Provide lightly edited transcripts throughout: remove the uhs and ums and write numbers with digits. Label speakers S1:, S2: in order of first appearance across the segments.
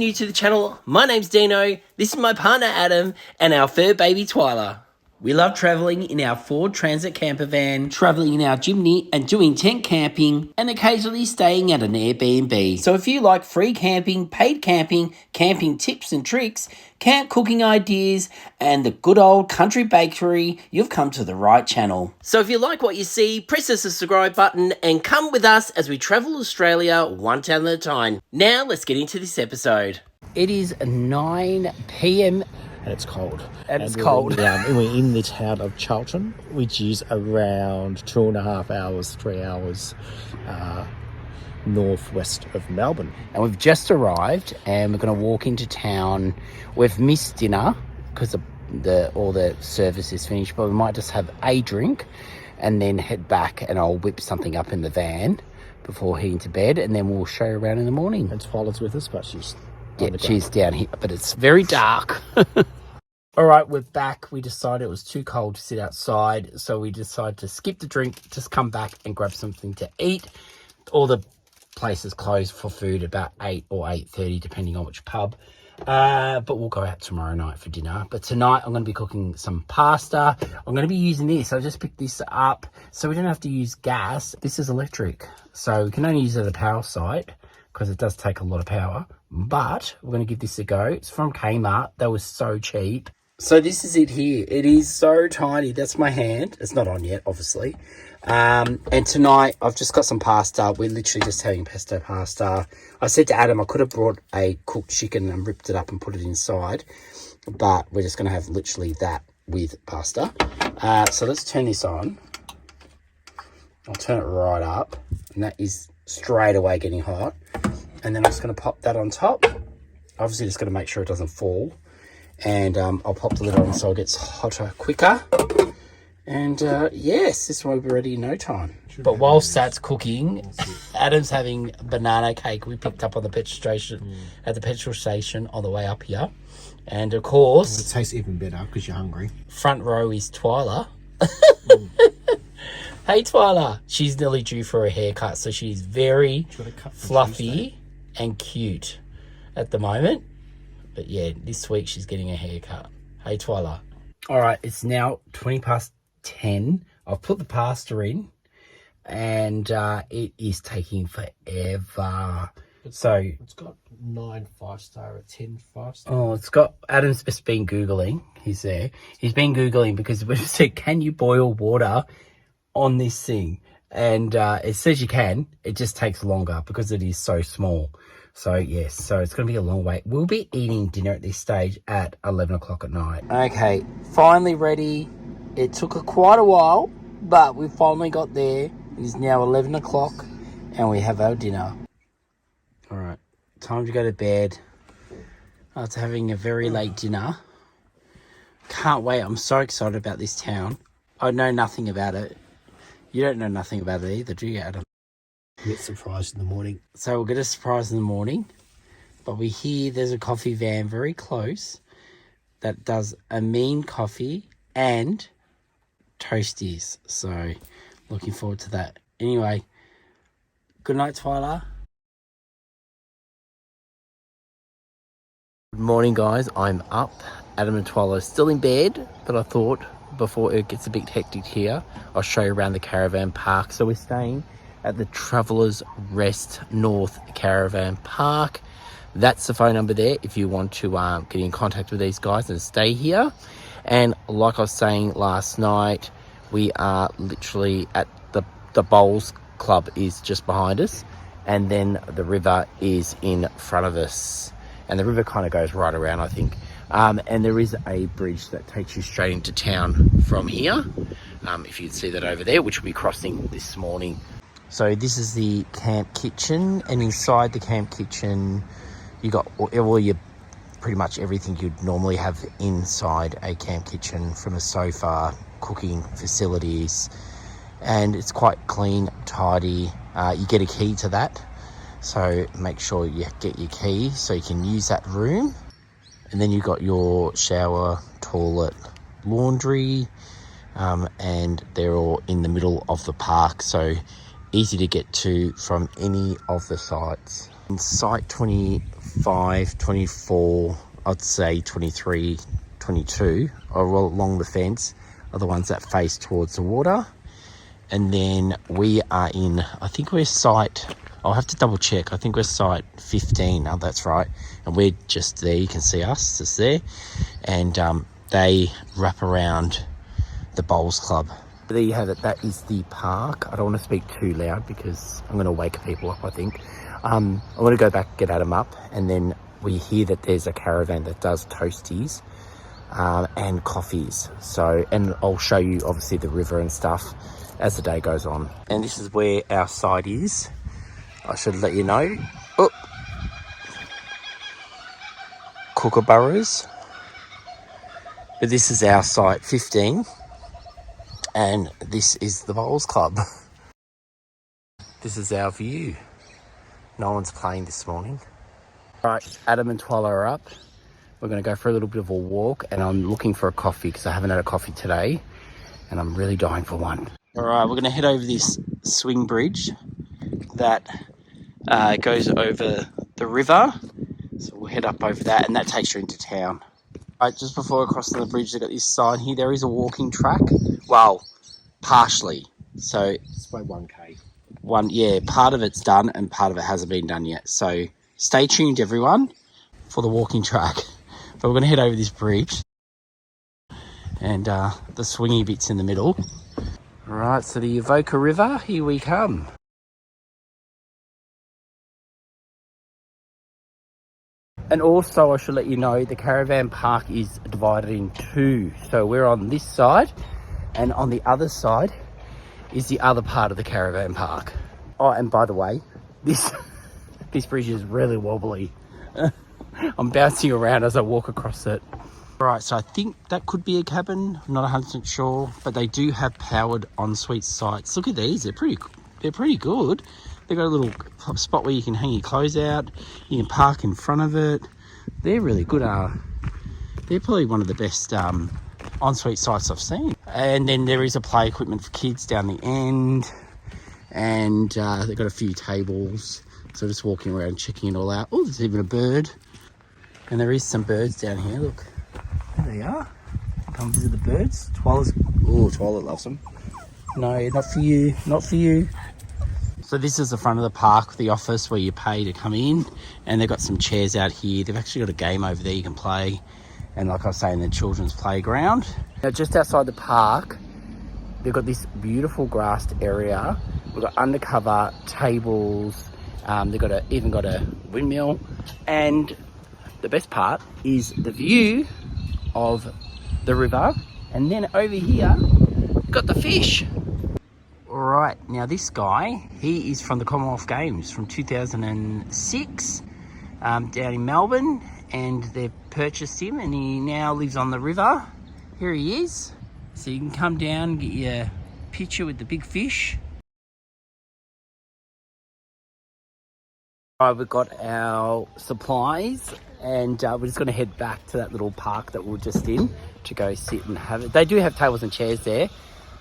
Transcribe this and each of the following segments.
S1: new to the channel, my name's Dino, this is my partner Adam, and our fur baby Twyla. We love travelling in our Ford Transit camper van, travelling in our Jimny and doing tent camping, and occasionally staying at an Airbnb. So if you like free camping, paid camping, camping tips and tricks, camp cooking ideas, and the good old country bakery, you've come to the right channel. So if you like what you see, press the subscribe button and come with us as we travel Australia one town at a time. Now let's get into this episode. It is 9 p.m.
S2: and it's cold.
S1: We're
S2: in the town of Charlton, which is around 2.5 hours, 3 hours northwest of Melbourne.
S1: And we've just arrived and we're going to walk into town. We've missed dinner because all the service is finished, but we might just have a drink and then head back, and I'll whip something up in the van before heading to bed, and then we'll show you around in the morning.
S2: And Twyla's with us, but she's
S1: down here, but it's very dark. All right, we're back. We decided it was too cold to sit outside, so we decided to skip the drink, just come back and grab something to eat. All the places close for food about 8 or 8:30, depending on which pub. But we'll go out tomorrow night for dinner. But tonight I'm going to be cooking some pasta. I'm going to be using this. I just picked this up so we don't have to use gas. This is electric, so we can only use it at a power site because it does take a lot of power. But we're going to give this a go. It's from Kmart. They were so cheap. So this is it here. It is so tiny. That's my hand. It's not on yet, obviously. And tonight I've just got some pasta. We're literally just having pesto pasta. I said to Adam I could have brought a cooked chicken and ripped it up and put it inside, but we're just going to have literally that with pasta. So let's turn this on. I'll turn it right up, and that is straight away getting hot. And then I'm just going to pop that on top. Obviously just got to make sure it doesn't fall. And I'll pop the lid on so it gets hotter quicker. And yes, this one will be ready in no time. But whilst that's cooking, Adam's having banana cake we picked up on the petrol station, at the petrol station on the way up here. And of course,
S2: it tastes even better because you're hungry.
S1: Front row is Twyla. Hey Twyla, she's nearly due for a haircut, so she's very fluffy and cute at the moment. But yeah, this week she's getting a haircut. Hey Twyla. All right, it's now 10:20. I've put the pasta in, and it is taking forever. So
S2: it's got 9 5-star, a 10 5-star.
S1: Oh, it's got, Adam's just been Googling. He's there. He's been Googling because we said, can you boil water on this thing? And it says you can. It just takes longer because it is so small. So yes, so it's going to be a long wait. We'll be eating dinner at this stage at 11 o'clock at night. Okay, finally ready. It took quite a while, but we finally got there. It is now 11 o'clock and we have our dinner. All right, time to go to bed. After having a very late dinner. Can't wait. I'm so excited about this town. I know nothing about it. You don't know nothing about it either, do you, Adam?
S2: Get surprised in the morning.
S1: So we'll get a surprise in the morning. But we hear there's a coffee van very close that does a mean coffee and toasties. So looking forward to that. Anyway, good night, Twyla. Good morning, guys. I'm up. Adam and Twyla are still in bed, but I thought before it gets a bit hectic here, I'll show you around the caravan park. So we're staying at the Travellers Rest North Caravan Park. That's the phone number there if you want to get in contact with these guys and stay here. And like I was saying last night, we are literally at the bowls club is just behind us, and then the river is in front of us, and the river kind of goes right around, I think. And there is a bridge that takes you straight into town from here, if you'd see that over there, which we'll be crossing this morning. So this is the camp kitchen, and inside the camp kitchen you got all your, pretty much everything you'd normally have inside a camp kitchen, from a sofa, cooking facilities, and it's quite clean, tidy. You get a key to that, so make sure you get your key so you can use that room. And then you've got your shower, toilet, laundry, and they're all in the middle of the park, so easy to get to from any of the sites. Site 25, 24, I'd say 23, 22 are all along the fence are the ones that face towards the water. And then we are in, I think we're site, I'll have to double check, I think we're site 15, oh that's right, and we're just there, you can see us just there, and they wrap around the bowls club. There you have it, that is the park. I don't want to speak too loud because I'm going to wake people up, I think. I want to go back, get Adam up, and then we hear that there's a caravan that does toasties and coffees. So, and I'll show you obviously the river and stuff as the day goes on. And this is where our site is. I should let you know. Oh, Kookaburras. But this is our site 15, and this is the bowls club. This is our view. No one's playing this morning. All right, Adam and Twyla are up. We're going to go for a little bit of a walk, and I'm looking for a coffee because I haven't had a coffee today, and I'm really dying for one. All right, we're going to head over this swing bridge that goes over the river. So we'll head up over that, and that takes you into town. All right, just before I cross the bridge, they've got this sign here. There is a walking track. Well, partially. So
S2: It's by 1K.
S1: Part of it's done and part of it hasn't been done yet. So stay tuned, everyone, for the walking track. But we're going to head over this bridge and the swingy bit's in the middle. All right, so the Avoca River, here we come. And also I should let you know the caravan park is divided in two. So we're on this side, and on the other side is the other part of the caravan park. Oh, and by the way, this bridge is really wobbly. I'm bouncing around as I walk across it. All right, so I think that could be a cabin. I'm not 100% sure, but they do have powered ensuite sites. Look at these, they're pretty good. They've got a little spot where you can hang your clothes out. You can park in front of it. They're really good. They're probably one of the best ensuite sites I've seen. And then there is a play equipment for kids down the end, and they've got a few tables, so just walking around checking it all out. Oh, there's even a bird, and there is some birds down here. Look, there they are. Come visit the birds. Twyla loves them. No, not for you, not for you. So this is the front of the park, the office where you pay to come in, and they've got some chairs out here. They've actually got a game over there you can play. And like I was saying, the children's playground. Now, just outside the park, they've got this beautiful grassed area. We've got undercover tables. They've even got a windmill. And the best part is the view of the river. And then over here, we've got the fish. All right, now this guy, he is from the Commonwealth Games from 2006 down in Melbourne. And they've purchased him, and he now lives on the river. Here he is. So you can come down and get your picture with the big fish. All right, we've got our supplies, and we're just going to head back to that little park that we were just in to go sit and have it. They do have tables and chairs there,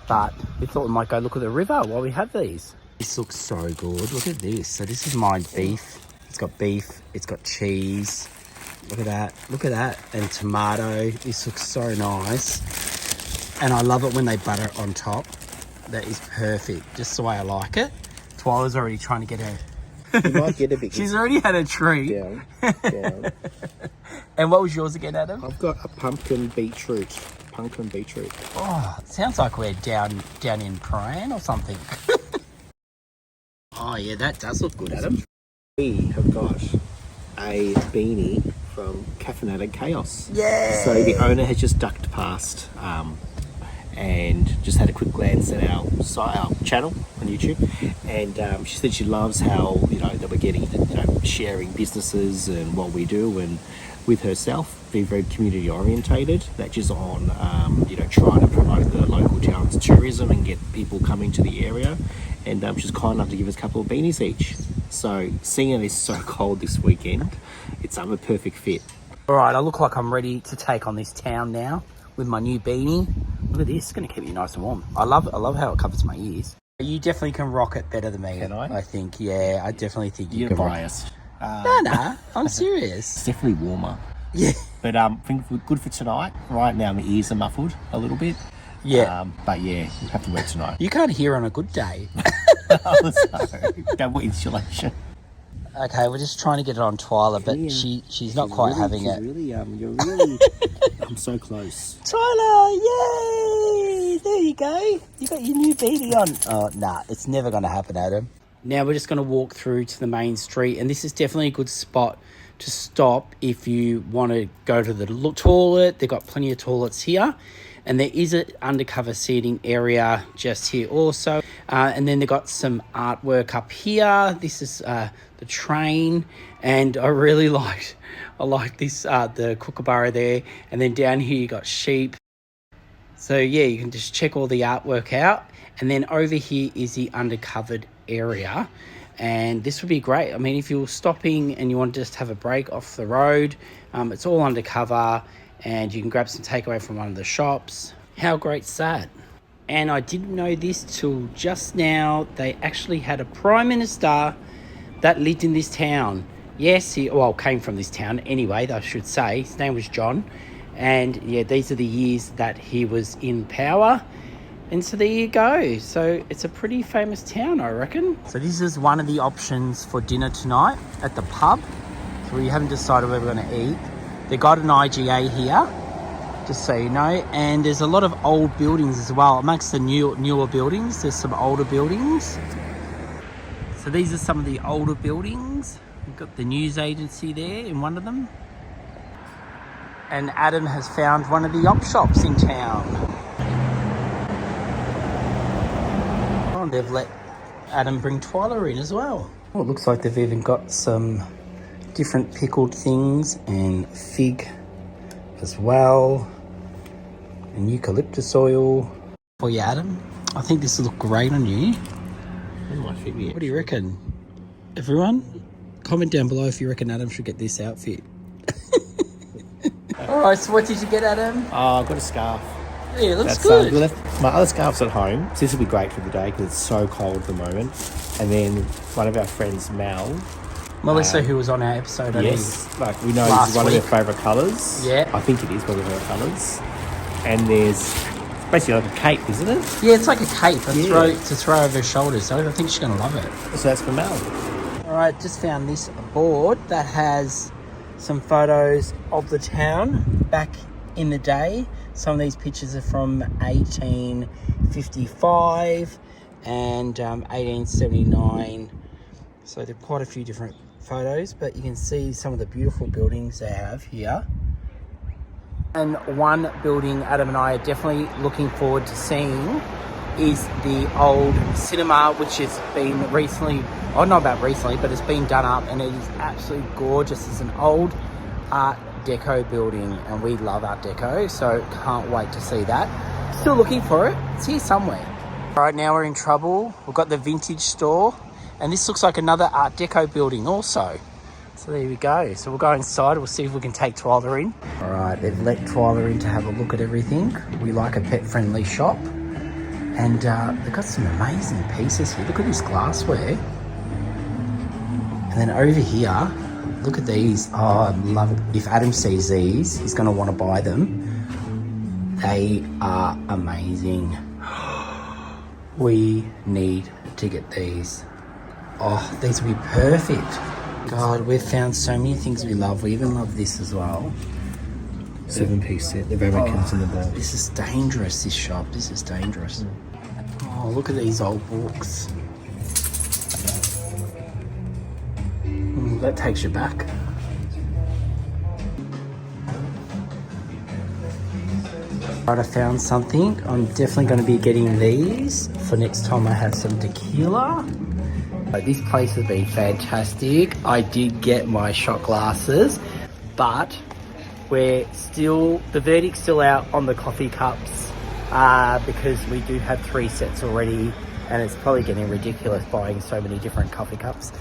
S1: but we thought we might go look at the river while we have these. This looks so good. Look at this. So this is mined beef. It's got beef. It's got cheese. Look at that. Look at that. And tomato. This looks so nice. And I love it when they butter it on top. That is perfect. Just the way I like it. Twyla's already trying to get her.
S2: You might get a bit.
S1: She's already had a treat.
S2: Down.
S1: And what was yours again, Adam?
S2: I've got a pumpkin beetroot.
S1: Oh, it sounds like we're down in Paran or something. Oh yeah, that does look good, Adam.
S2: We have got a beanie from Caffeinated Chaos.
S1: Yeah.
S2: So the owner has just ducked past and just had a quick glance at our channel on YouTube, and she said she loves how that we're getting sharing businesses and what we do, and with herself being very community orientated, that she's on trying to promote the local town's tourism and get people coming to the area, and she's kind enough to give us a couple of beanies each. So seeing it is so cold this weekend, it's a perfect fit. All right, I look like I'm ready to take on this town now with my new beanie. Look at this, it's going to keep me nice and warm. I love how it covers my ears. You definitely can rock it better than me. Can I?
S1: I think, yeah, I definitely think you
S2: You're
S1: can
S2: biased.
S1: No, I'm serious.
S2: It's definitely warmer.
S1: Yeah.
S2: But I think we're good for tonight. Right now my ears are muffled a little bit.
S1: Yeah.
S2: But yeah, we have to work tonight.
S1: You can't hear on a good day.
S2: Don't want insulation.
S1: Okay, we're just trying to get it on Twyla, but
S2: Yeah.
S1: she's not quite having it.
S2: Really, you're really... I'm so close.
S1: Twyla, yay! There you go. You got your new beanie on. Oh, nah, it's never going to happen, Adam. Now we're just going to walk through to the main street, and this is definitely a good spot to stop if you want to go to the toilet. They've got plenty of toilets here. And there is an undercover seating area just here also. And then they've got some artwork up here. This is the train. And I really liked this, the kookaburra there. And then down here you got sheep. So yeah, you can just check all the artwork out. And then over here is the undercovered area. And this would be great. I mean, if you're stopping and you want to just have a break off the road, it's all undercover. And you can grab some takeaway from one of the shops. How great's that? And I didn't know this till just now. They actually had a prime minister that lived in this town. Yes, he came from this town anyway, I should say. His name was John. And yeah, these are the years that he was in power. And so there you go. So it's a pretty famous town, I reckon. So this is one of the options for dinner tonight at the pub. So we haven't decided where we're going to eat. They got an IGA here, just so you know, and there's a lot of old buildings as well. Amongst the newer buildings, there's some older buildings. So these are some of the older buildings. We've got the news agency there in one of them. And Adam has found one of the op shops in town. Oh, they've let Adam bring Twyla in as well. Oh, it looks like they've even got some different pickled things and fig as well, and eucalyptus oil. For you, Adam, I think this will look great on you.
S2: My fig,
S1: what do you reckon? Everyone, comment down below if you reckon Adam should get this outfit. Alright, so what did you get, Adam?
S2: Oh, I've got a scarf.
S1: Yeah, it looks good.
S2: We left my other scarf's at home, so this will be great for the day because it's so cold at the moment. And then one of our friends,
S1: Melissa, who was on our episode,
S2: yes, like we know this is one of their favourite colours.
S1: Yeah.
S2: I think it is one of her colours. And there's basically like a cape, isn't it?
S1: Yeah, it's like a cape to throw over her shoulders. So I think she's going to love it.
S2: So that's for Mel.
S1: Alright, just found this board that has some photos of the town back in the day. Some of these pictures are from 1855 and 1879. So there are quite a few different photos, but you can see some of the beautiful buildings they have here. And one building Adam and I are definitely looking forward to seeing is the old cinema, which has been recently, not about recently, but it's been done up, and it is absolutely gorgeous. It's an old Art Deco building, and we love Art Deco, so can't wait to see that. Still looking for it. It's here somewhere. Right now we're in trouble. We've got the vintage store, and this looks like another Art Deco building also. So there we go. So we'll go inside. We'll see if we can take Twyla in. All right, they've let Twyla in to have a look at everything. We like a pet-friendly shop. And they've got some amazing pieces here. Look at this glassware. And then over here, look at these. Oh, I love it. If Adam sees these, he's going to want to buy them. They are amazing. We need to get these. Oh, these will be perfect. God, we've found so many things we love. We even love this as well.
S2: 7-piece set. The ramekins in the box.
S1: This is dangerous, this shop. This is dangerous. Oh, look at these old books. That takes you back. Right, I found something. I'm definitely going to be getting these for next time I have some tequila. This place has been fantastic. I did get my shot glasses, but we're still, the verdict's still out on the coffee cups because we do have 3 sets already, and it's probably getting ridiculous buying so many different coffee cups.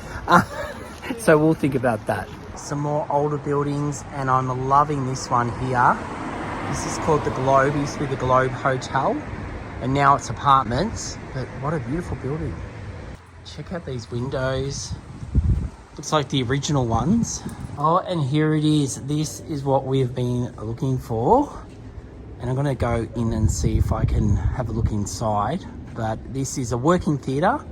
S1: So we'll think about that. Some more older buildings, and I'm loving this one here. This is called the Globe. It used to be the Globe Hotel, and now it's apartments, but what a beautiful building. Check out these windows. Looks like the original ones. Oh, and here it is. This is what we've been looking for. And I'm gonna go in and see if I can have a look inside. But this is a working theatre,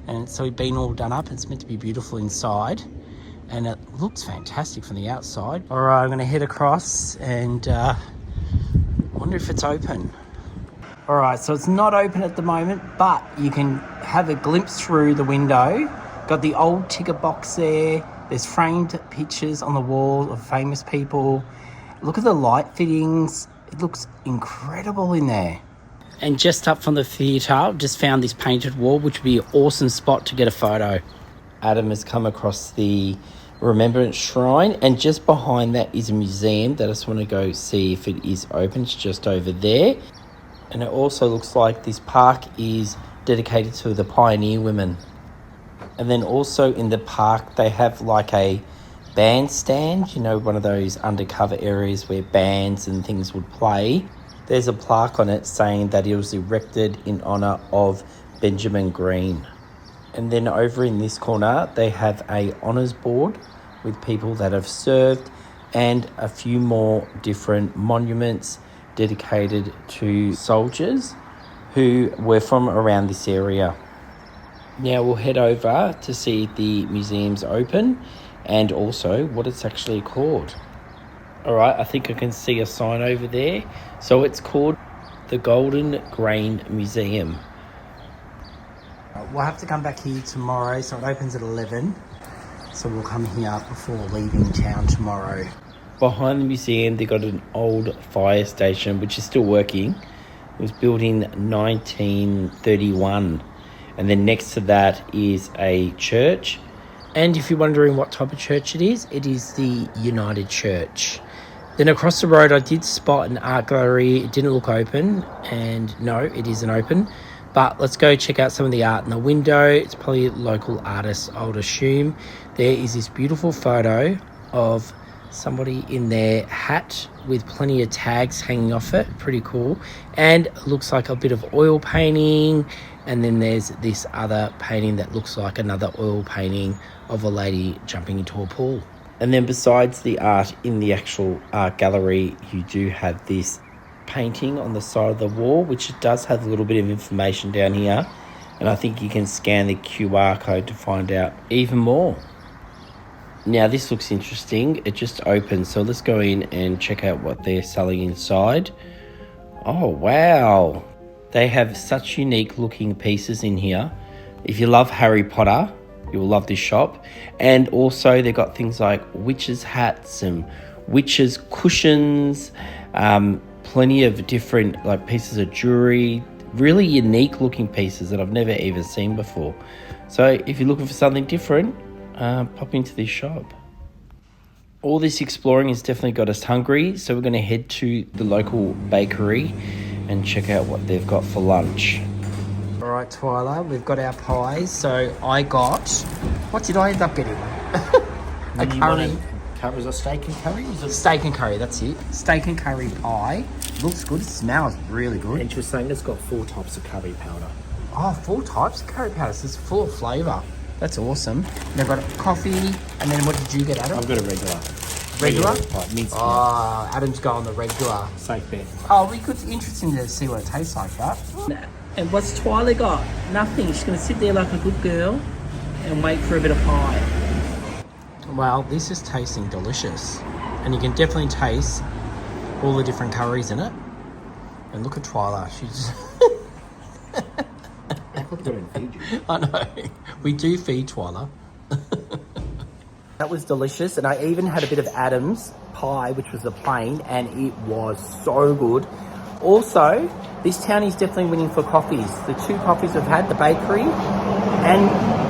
S1: and so it's been all done up. It's meant to be beautiful inside, and it looks fantastic from the outside. All right, I'm gonna head across and wonder if it's open. All right, so it's not open at the moment, but you can have a glimpse through the window. Got the old ticket box there. There's framed pictures on the wall of famous people. Look at the light fittings. It looks incredible in there. And just up from the theatre, just found this painted wall, which would be an awesome spot to get a photo. Adam has come across the Remembrance Shrine, and just behind that is a museum that I just want to go see if it is open. It's just over there. And it also looks like this park is dedicated to the pioneer women. And then also in the park, they have like a bandstand, you know, one of those undercover areas where bands and things would play. There's a plaque on it saying that it was erected in honour of Benjamin Green. And then over in this corner, they have a honours board with people that have served and a few more different monuments dedicated to soldiers who were from around this area. Now we'll head over to see if the museum's open and also what it's actually called. All right, I think I can see a sign over there. So it's called the Golden Grain Museum. We'll have to come back here tomorrow, so it opens at 11. So we'll come here before leaving town tomorrow. Behind the museum, they've got an old fire station, which is still working. It was built in 1931. And then next to that is a church. And if you're wondering what type of church it is the United Church. Then across the road, I did spot an art gallery. It didn't look open, and no, it isn't open. But let's go check out some of the art in the window. It's probably local artists, I would assume. There is this beautiful photo of somebody in their hat with plenty of tags hanging off it. Pretty cool. And it looks like a bit of oil painting. And then there's this other painting that looks like another oil painting of a lady jumping into a pool. And then besides the art in the actual art gallery, you do have this painting on the side of the wall, which it does have a little bit of information down here. And I think you can scan the QR code to find out even more. Now this looks interesting. It just opened, so let's go in and check out what they're selling inside. Oh, wow. They have such unique looking pieces in here. If you love Harry Potter, you will love this shop. And also they've got things like witches' hats and witches' cushions, plenty of different like pieces of jewelry, really unique looking pieces that I've never even seen before. So if you're looking for something different, pop into this shop. All this exploring has definitely got us hungry, so we're going to head to the local bakery and check out what they've got for lunch. All right, Twyla, we've got our pies. So I got, what did I end up getting? A curry.
S2: Was it steak and curry?
S1: Steak and curry, that's it. Steak and curry pie. Looks good, it smells really good.
S2: And she was saying it's got 4 types of curry powder.
S1: Oh, 4 types of curry powder, so it's full of flavour. That's awesome. They've got coffee, and then what did you get, Adam?
S2: I've got a regular.
S1: Regular?
S2: Minced
S1: oh, Adam's going the regular.
S2: Safe bet.
S1: Oh, it's interesting to see what it tastes like, that. And what's Twyla got? Nothing. She's going to sit there like a good girl and wait for a bit of pie. Well, this is tasting delicious. And you can definitely taste all the different curries in it. And look at Twyla. She's... I know. We do feed Twyla. That was delicious, and I even had a bit of Adam's pie, which was the plain, and it was so good. Also, this town is definitely winning for coffees. The 2 coffees we've had, the bakery and,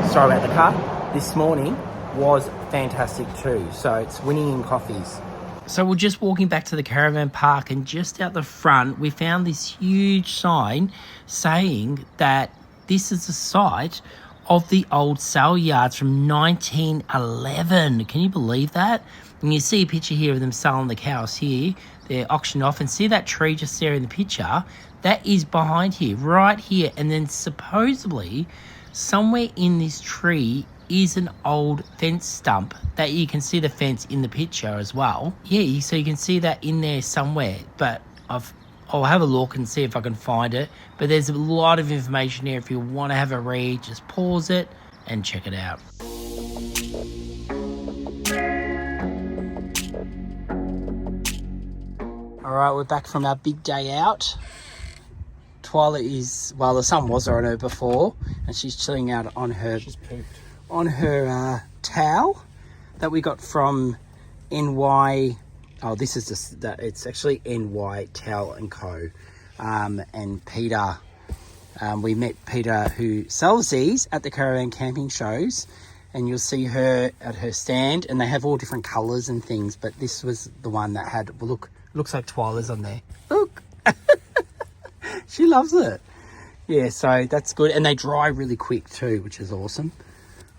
S1: sorry about the car, this morning was fantastic too. So it's winning in coffees. So we're just walking back to the caravan park, and just out the front, we found this huge sign saying that this is the site of the old sale yards from 1911. Can you believe that? And you see a picture here of them selling the cows here. They're auctioned off, and see that tree just there in the picture? That is behind here, right here. And then supposedly somewhere in this tree is an old fence stump that you can see the fence in the picture as well. Yeah, so you can see that in there somewhere, but I'll have a look and see if I can find it. But there's a lot of information here. If you want to have a read, just pause it and check it out. All right, we're back from our big day out. Twyla is, well, the sun was on her before, and she's chilling out on her towel that we got from NY. Oh, this is just that. It's actually NY Towel and Co. And Peter, we met Peter who sells these at the caravan camping shows, and you'll see her at her stand, and they have all different colours and things. But this was the one that had. Well, look, looks like Twyla's on there. Look, she loves it. Yeah, so that's good, and they dry really quick too, which is awesome.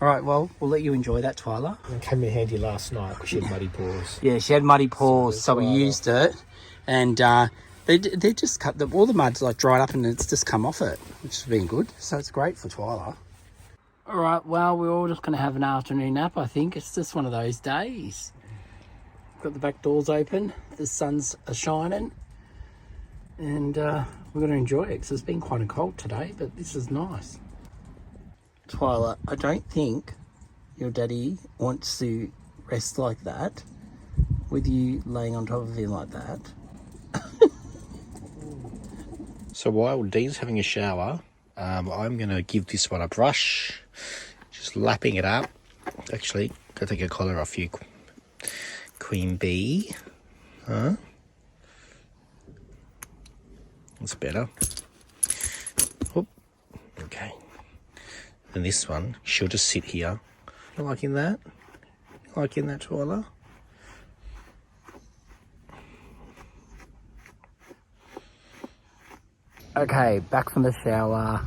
S1: All right, well, we'll let you enjoy that, Twyla.
S2: It came in handy last night because she had muddy paws.
S1: Yeah, she had muddy paws, so we used it. And they just cut, all the mud's like dried up and it's just come off it, which has been good. So it's great for Twyla. All right, well, we're all just going to have an afternoon nap, I think. It's just one of those days. Got the back doors open, the sun's shining. And we're going to enjoy it because it's been quite cold today, but this is nice. Twyla, I don't think your daddy wants to rest like that with you laying on top of him like that.
S2: So while Dean's having a shower, I'm going to give this one a brush, just lapping it up. Actually, go take a collar off you, Queen Bee. Huh? That's better. Oop. Okay. And this one, she'll just sit here. You liking that? You liking that, Twyla?
S1: Okay, back from the shower.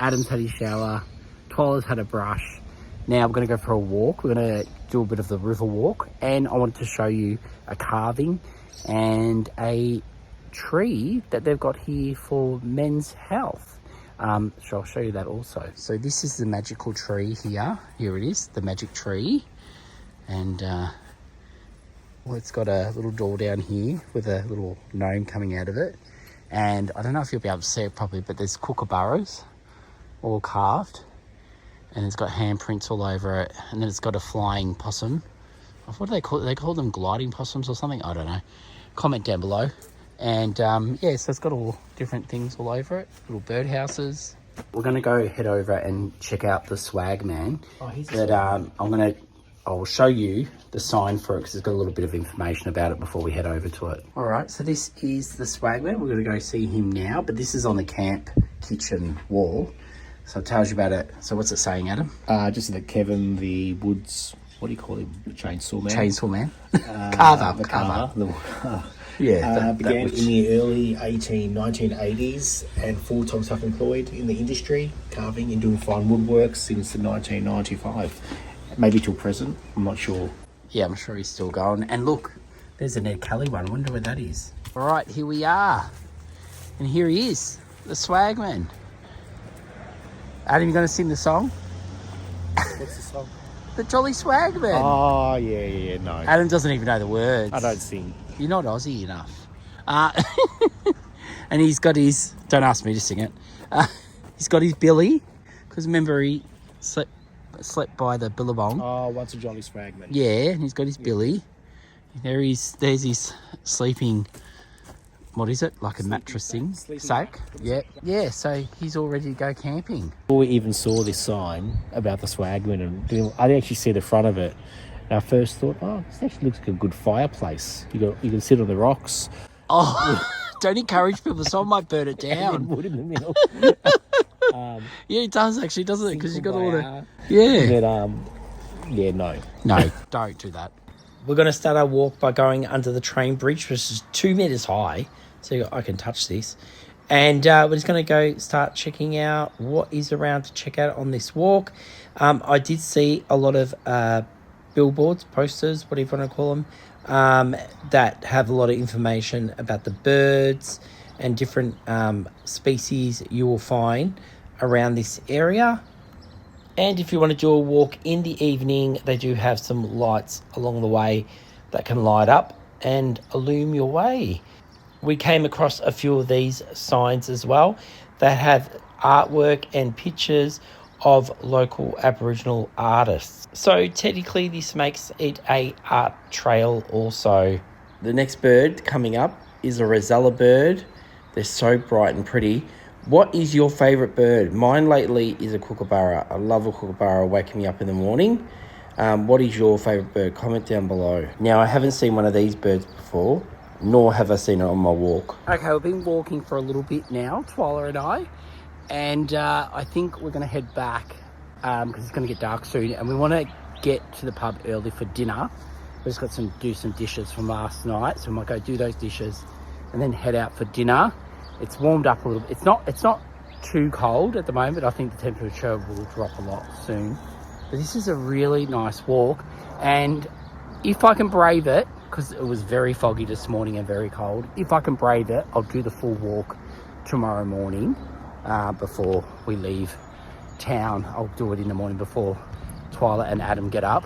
S1: Adam's had his shower. Twyla's had a brush. Now I'm going to go for a walk. We're going to do a bit of the river walk. And I wanted to show you a carving and a tree that they've got here for men's health. So I'll show you that also. So this is the magical tree here. Here it is, the magic tree. And well, it's got a little door down here with a little gnome coming out of it. And I don't know if you'll be able to see it properly, but there's kookaburras all carved. And it's got handprints all over it. And then it's got a flying possum. What do they call it? They call them gliding possums or something? I don't know. Comment down below. And yeah, so it's got all different things all over it, little birdhouses. We're going to go head over and check out the swag man. I'll show you the sign for it because it's got a little bit of information about it before we head over to it. All right, so this is the swag man. We're going to go see him now, but this is on the camp kitchen wall. So it tells you about it. So what's it saying, Adam?
S2: Just that Kevin, the woods, what do you call him? Chainsaw man?
S1: Chainsaw man. Carver.
S2: Yeah, began in the early 1980s and full-time self-employed in the industry, carving and doing fine woodwork since 1995. Maybe till present, I'm not sure.
S1: Yeah, I'm sure he's still going. And look, there's an Ed Kelly one. I wonder where that is. All right, here we are. And here he is, the swagman. Adam, you going to sing the song?
S2: What's the song?
S1: The Jolly Swagman.
S2: Oh, yeah, no.
S1: Adam doesn't even know the words.
S2: I don't sing.
S1: You're not Aussie enough. And he's got his, don't ask me to sing it. He's got his billy, because remember he slept by the billabong.
S2: Oh, once a Jolly Swagman.
S1: Yeah, and he's got his billy. There's his sleeping, what is it? Like a mattress thing? Sack? Yeah. Yeah, so he's all ready to go camping.
S2: Before we even saw this sign about the Swagman, and I didn't actually see the front of it. And I first thought, oh, this actually looks like a good fireplace. You can sit on the rocks.
S1: Oh, don't encourage people. Someone might burn it down.
S2: Wood in the middle.
S1: Yeah, it does actually, doesn't it? Because you got all the... Yeah.
S2: But, yeah, no.
S1: No, don't do that. We're going to start our walk by going under the train bridge, which is 2 meters high. So I can touch this. And we're just going to go start checking out what is around to check out on this walk. I did see a lot of billboards, posters, whatever you want to call them, that have a lot of information about the birds and different species you will find around this area. And if you want to do a walk in the evening, they do have some lights along the way that can light up and illumine your way. We came across a few of these signs as well that have artwork and pictures of local Aboriginal artists. So technically this makes it a art trail also. The next bird coming up is a rosella bird. They're so bright and pretty. What is your favourite bird? Mine lately is a kookaburra. I love a kookaburra waking me up in the morning. What is your favourite bird? Comment down below. Now, I haven't seen one of these birds before, nor have I seen it on my walk. Okay, we've been walking for a little bit now, Twyla and I, and I think we're going to head back because it's going to get dark soon, and we want to get to the pub early for dinner. We've just got to do some dishes from last night, so we might go do those dishes and then head out for dinner. It's warmed up a little bit. It's not too cold at the moment. I think the temperature will drop a lot soon. But this is a really nice walk, and if I can brave it, because it was very foggy this morning and very cold, if I can brave it, I'll do the full walk tomorrow morning before we leave town. I'll do it in the morning before Twyla and Adam get up.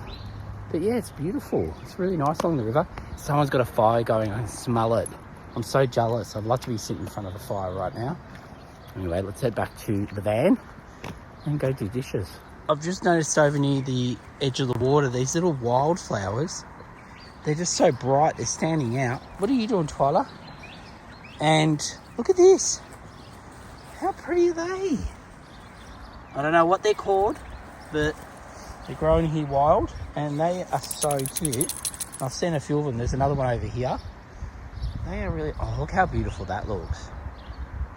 S1: But yeah, it's beautiful. It's really nice along the river. Someone's got a fire going. I can smell it. I'm so jealous. I'd love to be sitting in front of the fire right now. Anyway, let's head back to the van and go do dishes. I've just noticed over near the edge of the water, these little wildflowers. They're just so bright, they're standing out. What are you doing, Twyla? And look at this. How pretty are they? I don't know what they're called, but they're growing here wild, and they are so cute. I've seen a few of them. There's another one over here. They are really, oh, look how beautiful that looks.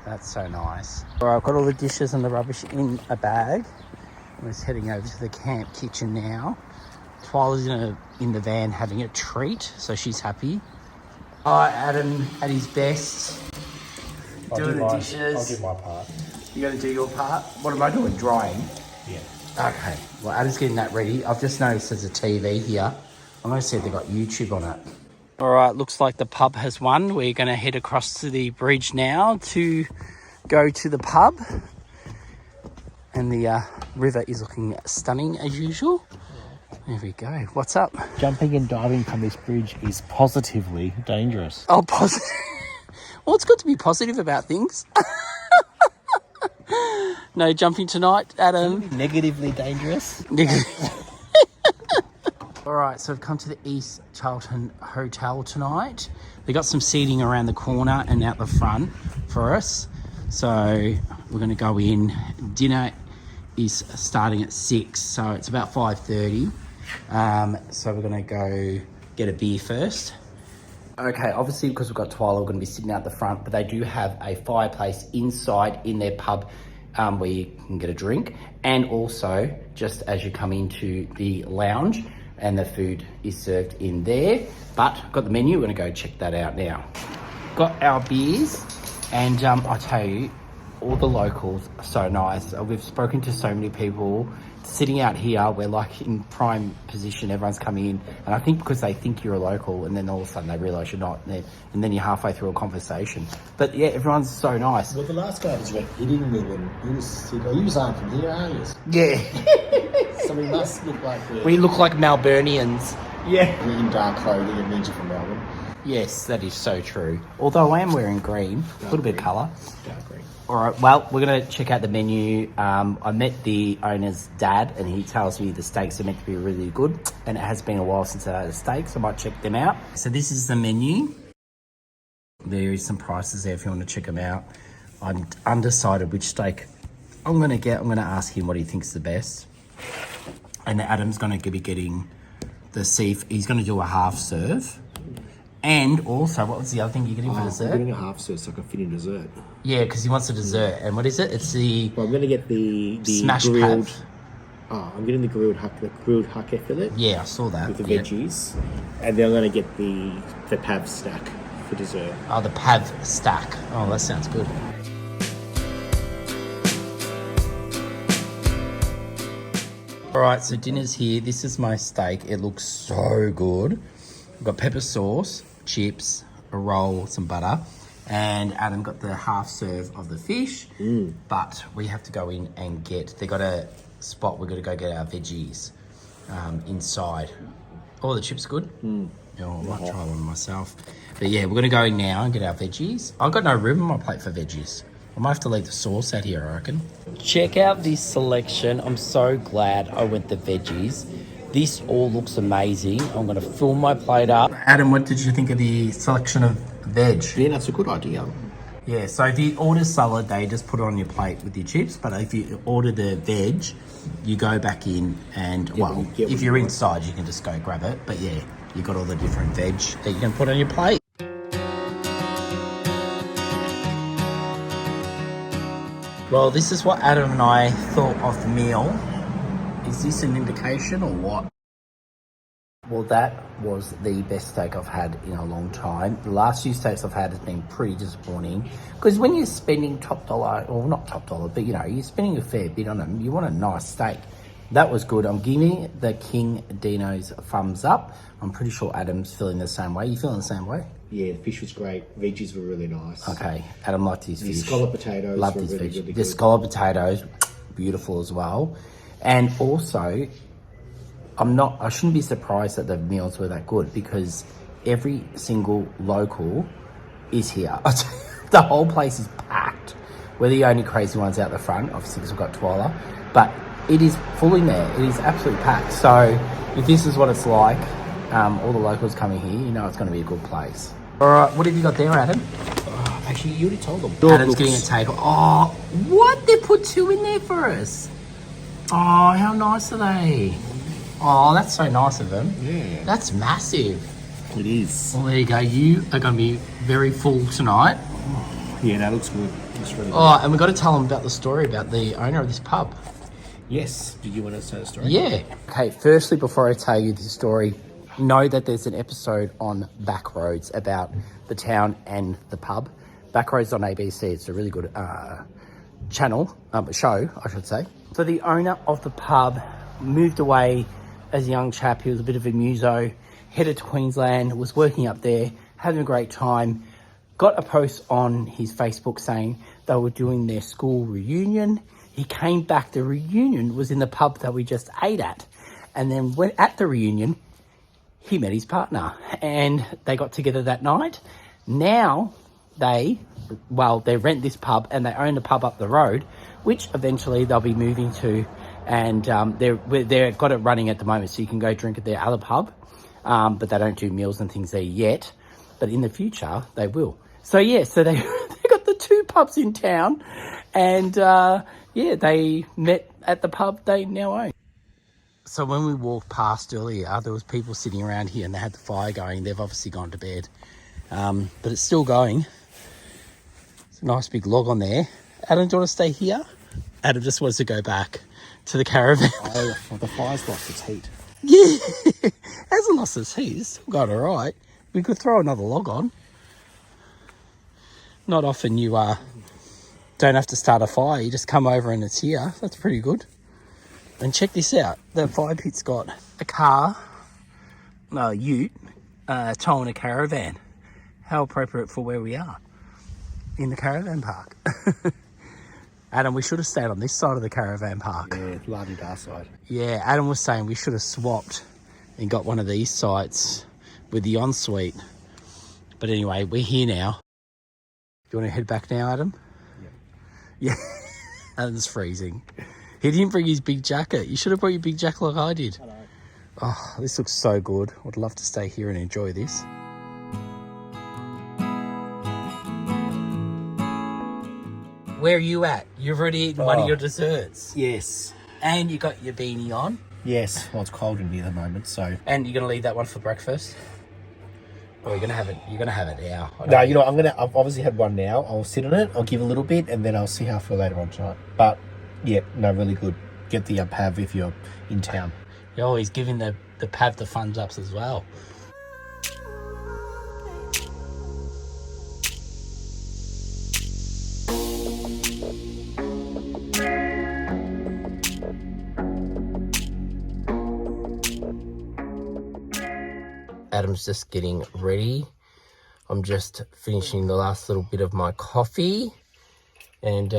S1: That's so nice. All right, I've got all the dishes and the rubbish in a bag. I'm just heading over to the camp kitchen now. Twyla's in the van having a treat, so she's happy. All right, Adam at his best. Doing the dishes.
S2: I'll do my part.
S1: You're going to do your part? What am I doing? Drying?
S2: Yeah.
S1: Okay, well, Adam's getting that ready. I've just noticed there's a TV here. I'm going to see if they've got YouTube on it. All right, looks like the pub has won. We're going to head across to the bridge now to go to the pub. And the river is looking stunning as usual. There we go. What's up?
S2: Jumping and diving from this bridge is positively dangerous.
S1: Oh, positive. Well, it's good to be positive about things. No jumping tonight, Adam.
S2: Negatively dangerous.
S1: All right, so we've come to the East Charlton Hotel tonight. They got some seating around the corner and out the front for us. So we're going to go in. Dinner is starting at 6, so it's about 5:30. So we're going to go get a beer first. Okay, obviously because we've got Twyla, we're going to be sitting out the front, but they do have a fireplace inside in their pub where you can get a drink, and also just as you come into the lounge, and the food is served in there. But got the menu, we're going to go check that out now. Got our beers, and I tell you, all the locals are so nice. We've spoken to so many people. Sitting out here, we're like in prime position. Everyone's coming in, and I think because they think you're a local, and then all of a sudden they realise you're not, and then you're halfway through a conversation. But yeah, everyone's so nice.
S3: Well, the last guy was like, he didn't even, he was aren't from here, are you?
S1: Yeah.
S3: So we must look like
S1: we look like Melburnians.
S3: Yeah. In dark clothing, it means you're from Melbourne.
S1: Yes, that is so true. Although I am wearing green, a little bit of colour.
S3: Dark green.
S1: All right, well, we're going to check out the menu. I met the owner's dad, and he tells me the steaks are meant to be really good, and it has been a while since I had a steak, so I might check them out. So this is the menu. There is some prices there if you want to check them out. I'm undecided which steak I'm going to get. I'm going to ask him what he thinks is the best. And Adam's going to be getting the seafood. He's going to do a half serve. And also, what was the other thing you're getting for dessert?
S3: I'm getting a half serve so I can fit in dessert.
S1: Yeah, because he wants a dessert. And what is it? It's the...
S3: Well, I'm going to get the
S1: smash
S3: grilled...
S1: pav.
S3: Oh, I'm getting the grilled hake fillet.
S1: Yeah, I saw that.
S3: With the veggies. And then I'm going to get the pav stack for dessert.
S1: Oh, the pav stack. Oh, that sounds good. All right, so dinner's here. This is my steak. It looks so good. I've got pepper sauce, chips, a roll, some butter, and Adam got the half serve of the fish. But we have to go in and get, they got a spot, we're going to go get our veggies inside. Oh, the chip's good? Yeah, I might try one myself. But yeah, we're going to go in now and get our veggies. I've got no room on my plate for veggies. I might have to leave the sauce out here, I reckon. Check out this selection. I'm so glad I went the veggies. This all looks amazing. I'm going to fill my plate up. Adam, what did you think of the selection of veg?
S2: Yeah, that's a good idea.
S1: Yeah, so if you order salad, they just put it on your plate with your chips. But if you order the veg, you go back in and, well, if you're inside, you can just go grab it. But yeah, you got all the different veg that you can put on your plate. Well, this is what Adam and I thought of the meal. Is this an indication or what? Well, that was the best steak I've had in a long time. The last few steaks I've had has been pretty disappointing. Because when you're spending top dollar, or not top dollar, but you know, you're spending a fair bit on them, you want a nice steak. That was good. I'm giving the King Dino's a thumbs up. I'm pretty sure Adam's feeling the same way. You feeling the same way?
S2: Yeah, the fish was great. Veggies were really nice.
S1: Okay, Adam liked his fish.
S2: The scallop potatoes
S1: loved
S2: were
S1: his
S2: really,
S1: fish.
S2: really
S1: The
S2: good.
S1: scallop potatoes, beautiful as well. And also, I shouldn't be surprised that the meals were that good because every single local is here. The whole place is packed. We're the only crazy ones out the front, obviously because we've got Twyla, but it is full in there. It is absolutely packed. So if this is what it's like, all the locals coming here, you know it's going to be a good place. All right, what have you got there, Adam?
S2: Actually, you already told them.
S1: Adam's getting a table. Oh, what? They put two in there for us. Oh, how nice are they? Oh, that's so nice of them.
S2: Yeah.
S1: That's massive.
S2: It is.
S1: Well, there you go. You are going to be very full tonight.
S2: Yeah, that looks good. Looks really good.
S1: Oh, and we've got to tell them about the story about the owner of this pub.
S2: Yes. Did you want to tell the story?
S1: Yeah. Okay, firstly, before I tell you this story, know that there's an episode on Backroads about the town and the pub. Backroads on ABC. It's a really good show, I should say. So the owner of the pub moved away as a young chap. He was a bit of a muso, headed to Queensland, was working up there, having a great time. Got a post on his Facebook saying they were doing their school reunion. He came back. The reunion was in the pub that we just ate at. And then when at the reunion, he met his partner and they got together that night. Now they rent this pub and they own a pub up the road, which eventually they'll be moving to. And they've got it running at the moment, so you can go drink at their other pub. But they don't do meals and things there yet. But in the future, they will. So yeah, so they got the two pubs in town, and they met at the pub they now own. So when we walked past earlier, there was people sitting around here, and they had the fire going. They've obviously gone to bed, but it's still going. It's a nice big log on there. Adam, do you want to stay here? Adam just wants to go back to the caravan.
S2: Well, the fire's lost its heat.
S1: Yeah, hasn't lost its heat. It's still going all right. We could throw another log on. Not often you don't have to start a fire. You just come over and it's here. That's pretty good. And check this out. The fire pit's got a ute, towing a caravan. How appropriate for where we are. In the caravan park. Adam, we should have stayed on this side of the caravan park.
S2: Yeah, la-di-da side.
S1: Yeah, Adam was saying we should have swapped and got one of these sites with the ensuite. But anyway, we're here now. Do you want to head back now, Adam? Yeah. Adam's freezing. He didn't bring his big jacket. You should have brought your big jacket like I did.
S2: Hello.
S1: Oh, this looks so good. I'd love to stay here and enjoy this. Where are you at? You've already eaten one of your desserts.
S2: Yes.
S1: And you got your beanie on.
S2: Yes. Well, it's cold in here at the moment, so.
S1: And you're going to leave that one for breakfast? Or you're going to have it now?
S2: No, you know, I've obviously had one now. I'll sit on it, I'll give a little bit, and then I'll see how I feel later on tonight. But, yeah, no, really good. Get the pav if you're in town.
S1: You're always giving the pav the thumbs ups as well. Adam's just getting ready. I'm just finishing the last little bit of my coffee. And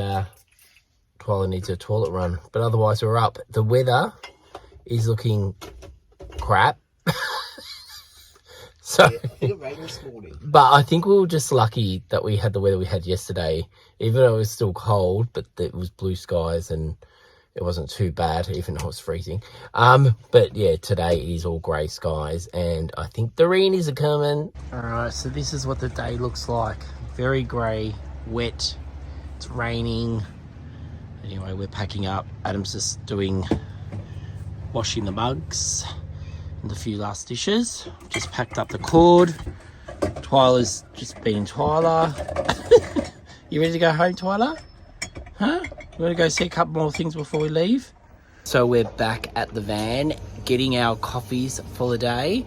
S1: Twyla needs a toilet run, but otherwise we're up. The weather is looking crap. So,
S2: It rained this morning.
S1: but I think we were just lucky that we had the weather we had yesterday, even though it was still cold, but it was blue skies and it wasn't too bad, even though it was freezing. But yeah, today it is all grey skies, and I think the rainies are coming. All right, so this is what the day looks like. Very grey, wet, it's raining. Anyway, we're packing up. Adam's just washing the mugs and a few last dishes. Just packed up the cord. Twyla's just been Twyla. You ready to go home, Twyla? Huh? You want to go see a couple more things before we leave? So we're back at the van, getting our coffees for the day.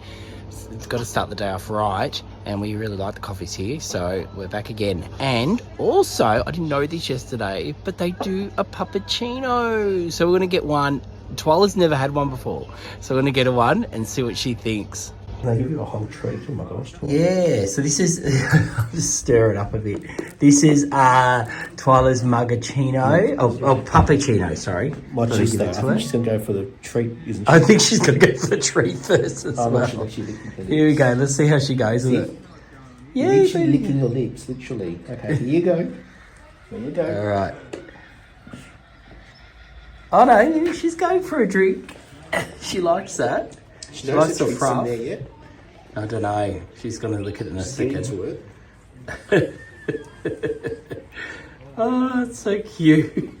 S1: It's got to start the day off right, and we really like the coffees here, so we're back again. And also, I didn't know this yesterday, but they do a puppuccino. So we're going to get one. Twyla's never had one before, so we're going to get her one and see what she thinks.
S2: They give you a whole treat. Oh my gosh.
S1: Yeah, so this is, I'll just stir it up a bit. This is Twyla's mugacino, oh, puppuccino, sorry.
S2: Might she start? I think she's going to go for the treat, isn't she?
S1: I think she's going to go for the treat first as well. Here we go, let's see how she goes with it.
S2: Yeah, literally licking your lips, literally. Okay, here you go. There you go.
S1: All right. Oh no, she's going for a drink. She likes that.
S2: She knows the treat's in there yet?
S1: I don't know. She's going to lick it in a second.
S2: Into it.
S1: Oh, it's so cute.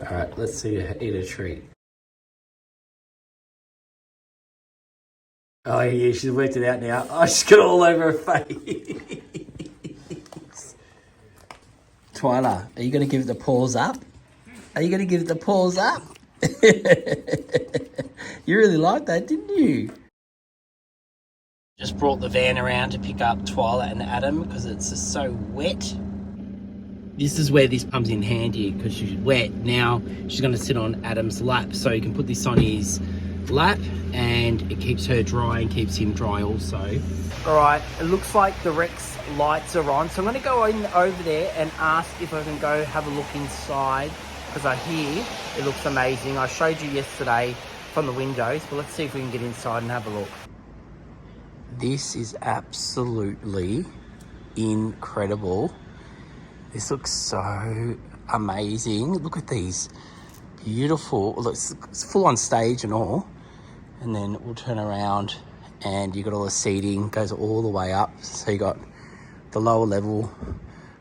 S1: All right, let's see her eat a treat. Oh yeah, she's worked it out now. Oh, she's got it all over her face. Twyla, are you going to give it the paws up? Are you going to give it the paws up? You really liked that, didn't you? Just brought the van around to pick up Twyla and Adam because it's just so wet. This is where this comes in handy because she's wet. Now she's going to sit on Adam's lap, so you can put this on his lap and it keeps her dry and keeps him dry also. All right, it looks like the Rex lights are on, so I'm going to go over there and ask if I can go have a look inside because I hear it looks amazing. I showed you yesterday from the windows, but let's see if we can get inside and have a look. This is absolutely incredible. This looks so amazing. Look at these beautiful, look, it's full on stage and all. And then we'll turn around and you got all the seating, goes all the way up. So you got the lower level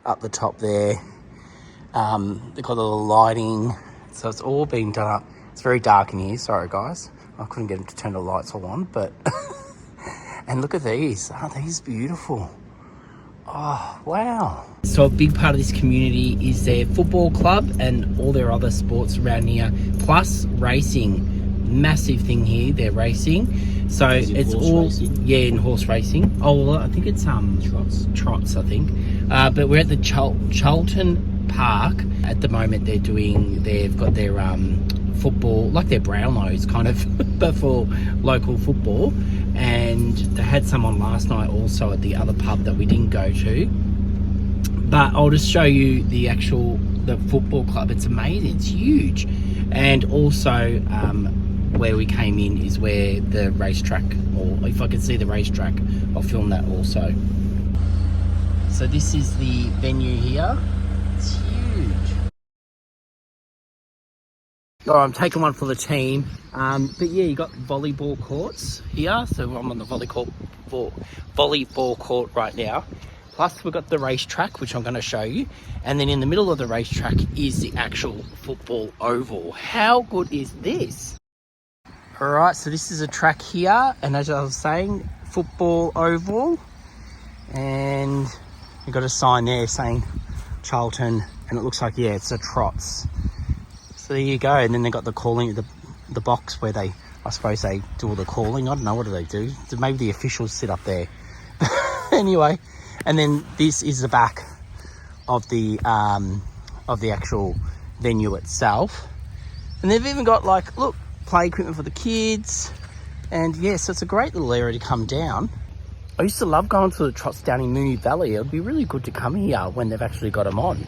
S1: up the top there. They've got all the lighting. So it's all been done up. It's very dark in here, sorry guys. I couldn't get them to turn the lights all on, but and look at these, aren't these beautiful? Oh, wow. So a big part of this community is their football club and all their other sports around here, plus racing. Massive thing here, they're racing. So it's all, yeah, in horse racing. Oh, well, I think it's trots, I think. But we're at the Charlton Park. At the moment they've got their football, like their Brownlows kind of, but for local football. And they had some on last night also at the other pub that we didn't go to. But I'll just show you the football club. It's amazing, it's huge. And also where we came in is where the racetrack, or if I could see the racetrack, I'll film that also. So this is the venue here. It's huge. Oh, I'm taking one for the team. But yeah, you got volleyball courts here. So I'm on the volleyball court right now. Plus we've got the racetrack, which I'm going to show you. And then in the middle of the racetrack is the actual football oval. How good is this? All right, so this is a track here. And as I was saying, football oval. And we've got a sign there saying Charlton. And it looks like, yeah, it's a trots. So there you go. And then they got the calling, the box where they, I suppose they do all the calling. I don't know, what do they do? Maybe the officials sit up there. Anyway, and then this is the back of the actual venue itself. And they've even got, like, look, play equipment for the kids. And yes, yeah, so it's a great little area to come down. I used to love going to the trots down in Moonee Valley. It would be really good to come here when they've actually got them on.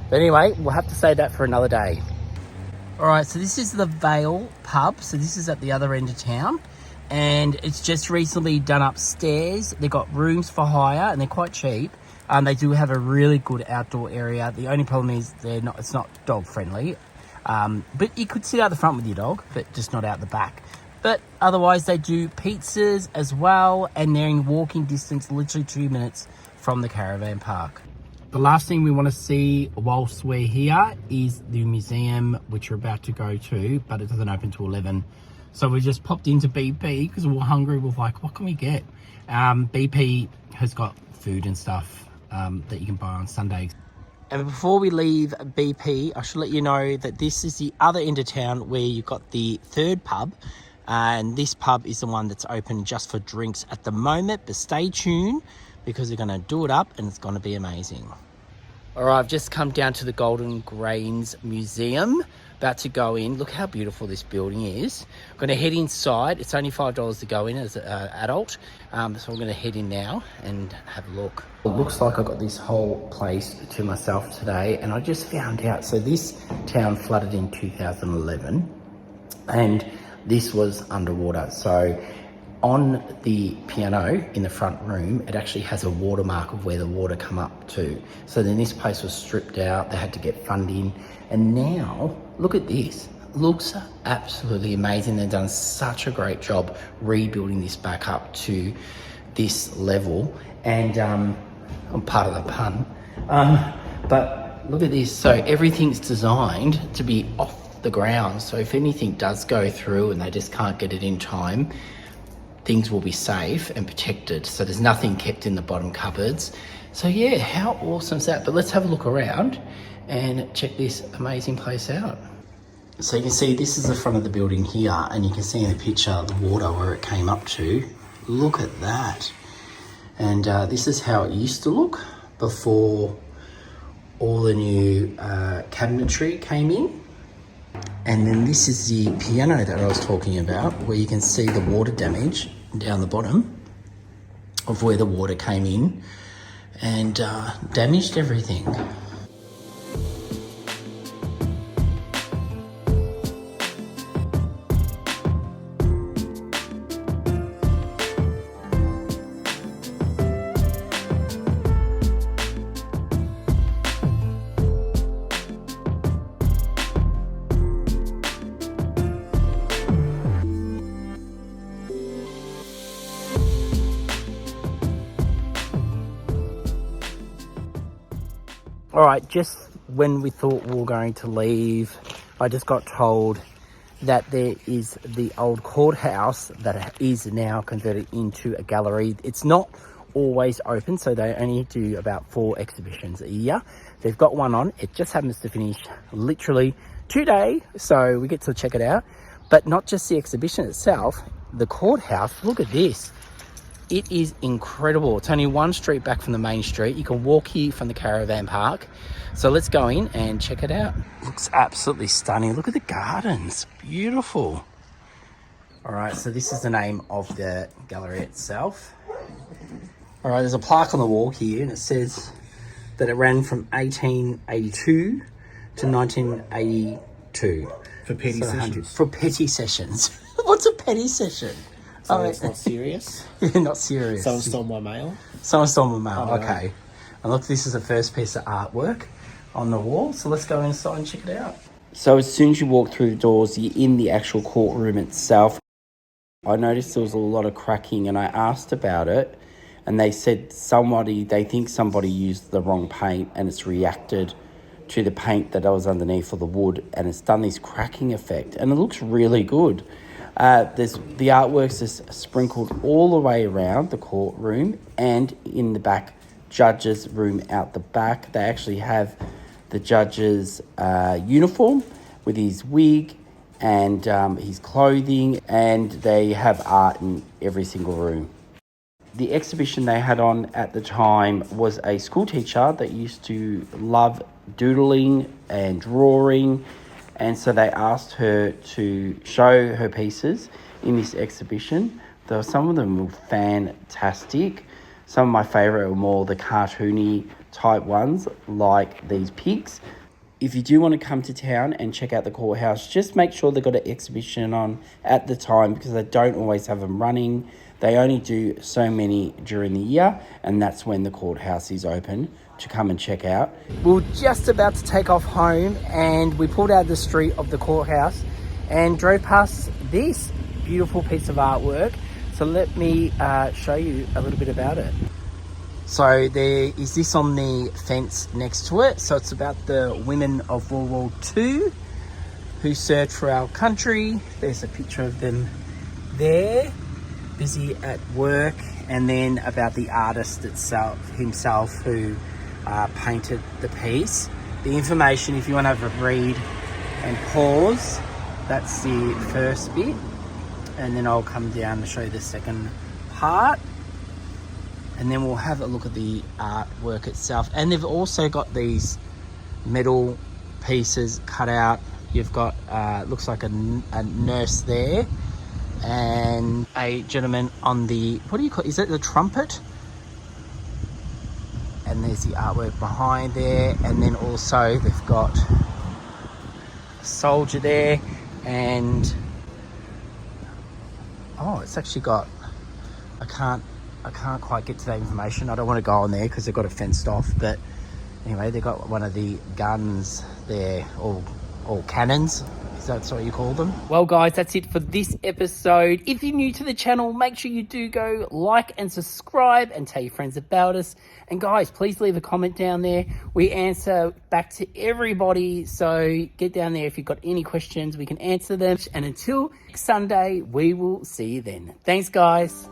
S1: But anyway, we'll have to save that for another day. All right, so this is the Vale pub. So this is at the other end of town, and it's just recently done upstairs. They've got rooms for hire, and they're quite cheap. They do have a really good outdoor area. The only problem is it's not dog friendly. But you could sit out the front with your dog, but just not out the back. But otherwise, they do pizzas as well, and they're in walking distance, literally 2 minutes from the caravan park. The last thing we want to see whilst we're here is the museum, which we're about to go to, but it doesn't open till 11. So we just popped into BP because we were hungry. We were like, what can we get? BP has got food and stuff that you can buy on Sundays. And before we leave BP, I should let you know that this is the other end of town where you've got the third pub. And this pub is the one that's open just for drinks at the moment. But stay tuned because they're going to do it up and it's going to be amazing. All right, I've just come down to the Golden Grains Museum. About to go in. Look how beautiful this building is. I'm going to head inside. It's only $5 to go in as an adult. So I'm going to head in now and have a look. It looks like I got this whole place to myself today, and I just found out. So this town flooded in 2011, and this was underwater. So on the piano in the front room, it actually has a watermark of where the water come up to. So then this place was stripped out. They had to get funding, and now look at this. Looks absolutely amazing. They've done such a great job rebuilding this back up to this level. And I'm part of the pun. But look at this. So everything's designed to be off the ground. So if anything does go through and they just can't get it in time, things will be safe and protected. So there's nothing kept in the bottom cupboards. So yeah, how awesome is that? But let's have a look around and check this amazing place out. So you can see this is the front of the building here, and you can see in the picture the water where it came up to. Look at that. And this is how it used to look before all the new cabinetry came in. And then this is the piano that I was talking about, where you can see the water damage down the bottom of where the water came in and damaged everything. All right, just when we thought we were going to leave, I just got told that there is the old courthouse that is now converted into a gallery. It's not always open, so they only do about 4 exhibitions a year. They've got one on. It just happens to finish literally today, so we get to check it out. But not just the exhibition itself, the courthouse. Look at this. It is incredible. It's only 1 street back from the main street. You can walk here from the caravan park. So let's go in and check it out. Looks absolutely stunning. Look at the gardens. Beautiful. All right, so this is the name of the gallery itself. All right, there's a plaque on the wall here, and it says that it ran from 1882 to 1982.
S3: For petty sessions.
S1: For petty sessions. What's a petty session?
S3: So it's not serious?
S1: Yeah, not serious.
S3: Someone stole my mail?
S1: Someone stole my mail,
S3: Oh,
S1: okay. And look, this is the first piece of artwork on the wall. So let's go inside and check it out. So as soon as you walk through the doors, you're in the actual courtroom itself. I noticed there was a lot of cracking, and I asked about it, and they said they think somebody used the wrong paint, and it's reacted to the paint that was underneath of the wood, and it's done this cracking effect, and it looks really good. The artwork's just sprinkled all the way around the courtroom, and in the back judge's room out the back. They actually have the judge's uniform with his wig and his clothing, and they have art in every single room. The exhibition they had on at the time was a school teacher that used to love doodling and drawing, and so they asked her to show her pieces in this exhibition. Some of them were fantastic. Some of my favourite are more the cartoony type ones, like these pigs. If you do want to come to town and check out the courthouse, just make sure they've got an exhibition on at the time, because they don't always have them running. They only do so many during the year, and that's when the courthouse is open to come and check out. We were just about to take off home, and we pulled out the street of the courthouse and drove past this beautiful piece of artwork. So let me show you a little bit about it. So there is this on the fence next to it. So it's about the women of World War II who served for our country. There's a picture of them there, busy at work. And then about the artist himself who painted the piece. The information, if you want to have a read and pause, that's the first bit. And then I'll come down to show you the second part. And then we'll have a look at the artwork itself. And they've also got these metal pieces cut out. You've got, looks like a nurse there, and a gentleman on the, what do you call it? Is it the trumpet? And there's the artwork behind there. And then also they've got a soldier there, and oh, it's actually got, I can't quite get to that information. I don't want to go on there because they've got it fenced off. But anyway, they've got one of the guns there, or cannons. Is that what you call them? Well, guys, that's it for this episode. If you're new to the channel, make sure you do go like and subscribe and tell your friends about us. And guys, please leave a comment down there. We answer back to everybody. So get down there if you've got any questions. We can answer them. And until next Sunday, we will see you then. Thanks, guys.